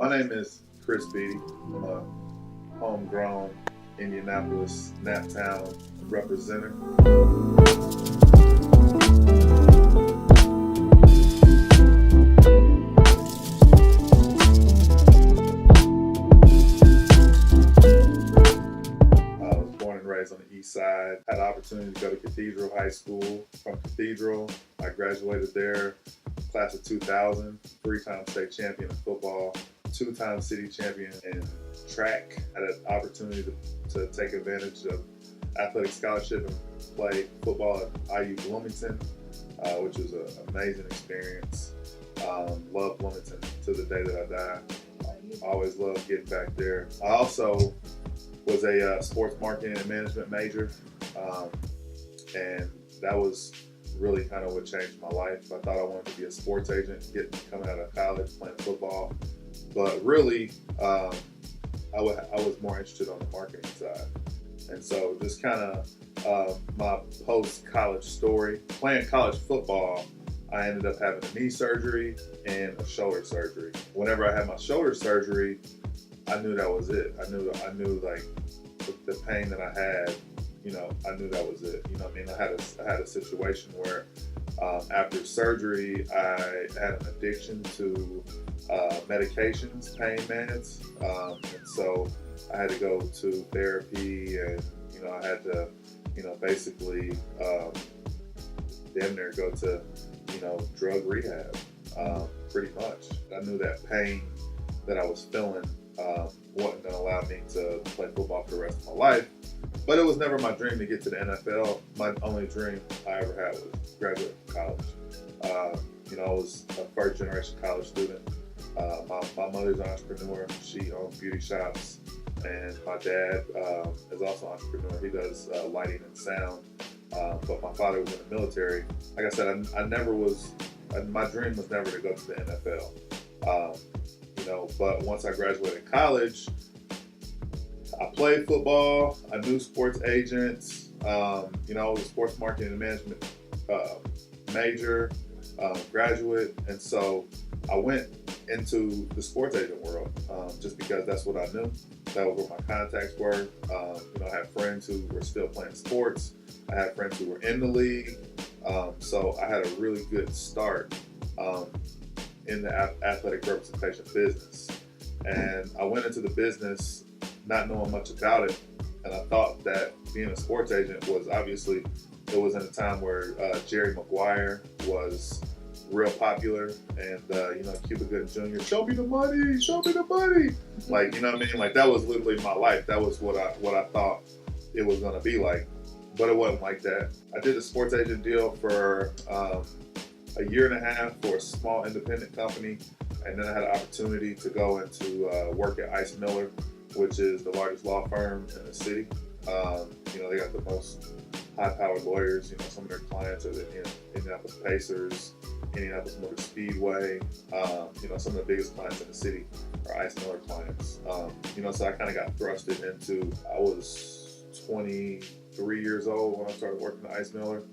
My name is Chris Beaty. I'm a homegrown Indianapolis Naptown representative. I was born and raised on the east side. Had the opportunity to go to Cathedral High School. From Cathedral, I graduated there, class of 2000, three-time state champion in football, two-time city champion in track. Had an opportunity to take advantage of athletic scholarship and play football at IU Bloomington, which was an amazing experience. Love Bloomington to the day that I die. Always loved getting back there. I also was a sports marketing and management major, and that was really kind of what changed my life. I thought I wanted to be a sports agent, coming out of college, playing football, but really, I was more interested on the marketing side. And so just kind of my post-college story, playing college football, I ended up having a knee surgery and a shoulder surgery. Whenever I had my shoulder surgery, I knew that was it. I knew like the pain that I had, I knew that was it. I mean, I had a situation where after surgery, I had an addiction to medications, pain meds, and so I had to go to therapy, and I had to, basically damn near go to, drug rehab, pretty much. I knew that pain that I was feeling wasn't going to allow me to play football for the rest of my life. But it was never my dream to get to the NFL. My only dream I ever had was graduate from college. I was a first generation college student. My mother's an entrepreneur. She owns beauty shops. And my dad is also an entrepreneur. He does lighting and sound. But my father was in the military. Like I said, my dream was never to go to the NFL. But once I graduated college, I played football. I knew sports agents. I was a sports marketing and management major, graduate. And so I went into the sports agent world just because that's what I knew. That was where my contacts were. I had friends who were still playing sports. I had friends who were in the league. So I had a really good start in the athletic representation business. And I went into the business not knowing much about it. And I thought that being a sports agent was obviously, it was in a time where Jerry Maguire was real popular, and Cuba Gooding Jr. Show me the money, show me the money. Like, you know what I mean? Like, that was literally my life. That was what I thought it was gonna be like. But it wasn't like that. I did a sports agent deal for a year and a half for a small independent company, and then I had an opportunity to go into work at Ice Miller, which is the largest law firm in the city. They got the most high-powered lawyers. Some of their clients are the Indianapolis Pacers, Indianapolis Motor Speedway. Some of the biggest clients in the city are Ice Miller clients. So I kind of got thrusted into. I was 23 years old when I started working at Ice Miller.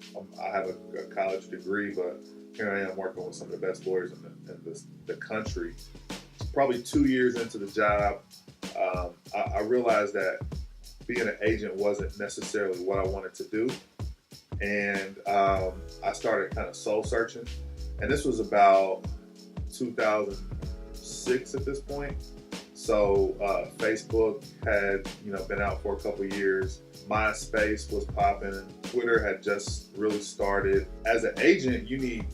I have a college degree, but here I am working with some of the best lawyers in the country. Probably 2 years into the job, I realized that being an agent wasn't necessarily what I wanted to do. And I started kind of soul searching. And this was about 2006 at this point. So Facebook had been out for a couple years. MySpace was popping. Twitter had just really started. As an agent, you need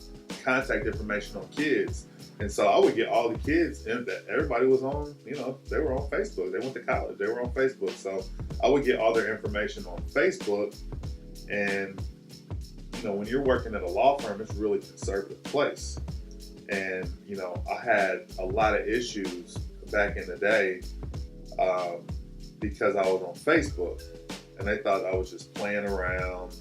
contact information on kids. And so I would get all the kids, and everybody was on, they were on Facebook. They went to college, they were on Facebook. So I would get all their information on Facebook. And, when you're working at a law firm, it's a really conservative place. And, I had a lot of issues back in the day because I was on Facebook. And they thought I was just playing around,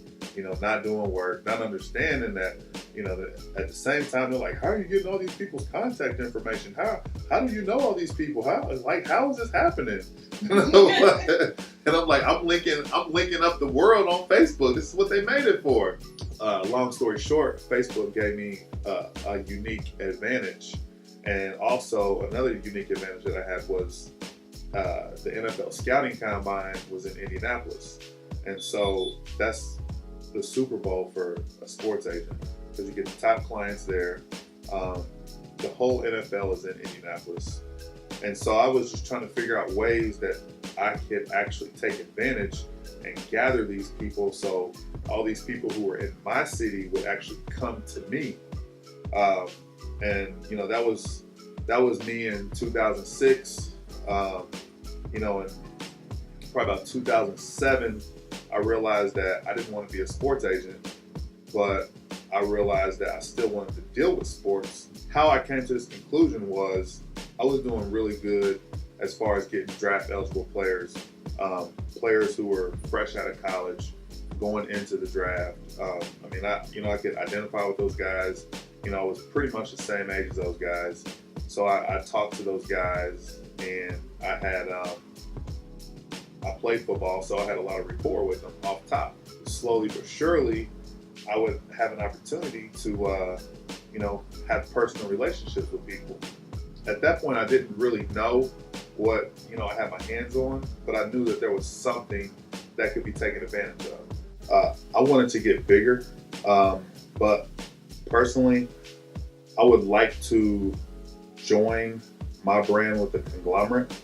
not doing work, not understanding that, that at the same time, they're like, how are you getting all these people's contact information? How do you know all these people? How is this happening? And I'm like, I'm linking up the world on Facebook. This is what they made it for. Long story short, Facebook gave me a unique advantage And also another unique advantage that I had was the NFL scouting combine was in Indianapolis. And so that's the Super Bowl for a sports agent, because you get the top clients there. The whole NFL is in Indianapolis. And so I was just trying to figure out ways that I could actually take advantage and gather these people, so all these people who were in my city would actually come to me. And you know, that was me in 2006. You know, in probably about 2007, I realized that I didn't want to be a sports agent, but I realized that I still wanted to deal with sports. How I came to this conclusion was I was doing really good as far as getting draft eligible players, players who were fresh out of college, going into the draft. I mean, I could identify with those guys. You know, I was pretty much the same age as those guys. So I talked to those guys, and I had, I played football, so I had a lot of rapport with them off top. Slowly but surely, I would have an opportunity to, you know, have personal relationships with people. At that point, I didn't really know what, you know, I had my hands on, but I knew that there was something that could be taken advantage of. I wanted to get bigger, but personally, I would like to join my brand with a conglomerate.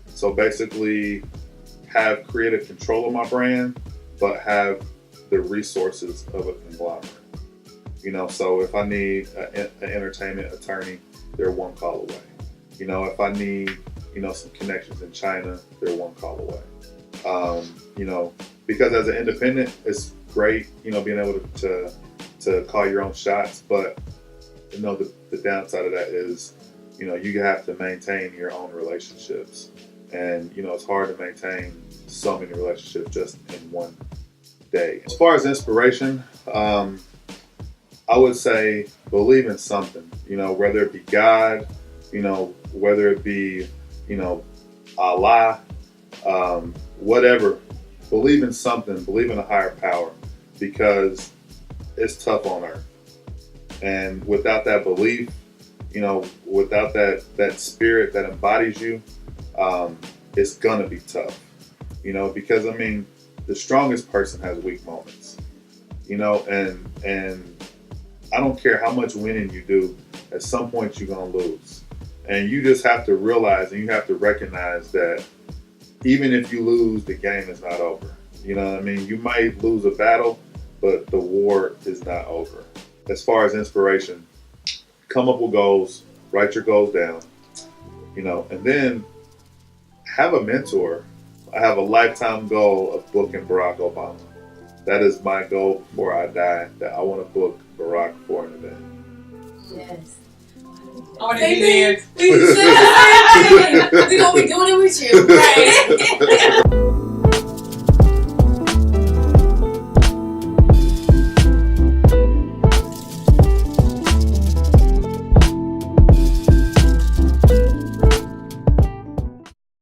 So basically have creative control of my brand, but have the resources of a conglomerate. You know, so if I need an entertainment attorney, they're one call away. You know, if I need, you know, some connections in China, they're one call away. You know, because as an independent, it's great, you know, being able to call your own shots, but you know, the downside of that is, you know, you have to maintain your own relationships. And, you know, it's hard to maintain so many relationships just in one day. As far as inspiration, I would say believe in something, you know, whether it be God, you know, whether it be, you know, Allah, whatever. Believe in something, believe in a higher power, because it's tough on earth. And without that belief, you know, without that spirit that embodies you, it's gonna be tough, you know, because I mean, the strongest person has weak moments, you know, and I don't care how much winning you do, at some point you're gonna lose. And you just have to realize, and you have to recognize that even if you lose, the game is not over. You know what I mean? You might lose a battle, but the war is not over. As far as inspiration, come up with goals, write your goals down, you know, and then have a mentor. I have a lifetime goal of booking Barack Obama. That is my goal before I die, that I want to book Barack for an event. Yes. I want to be there. We're going to be doing it with you.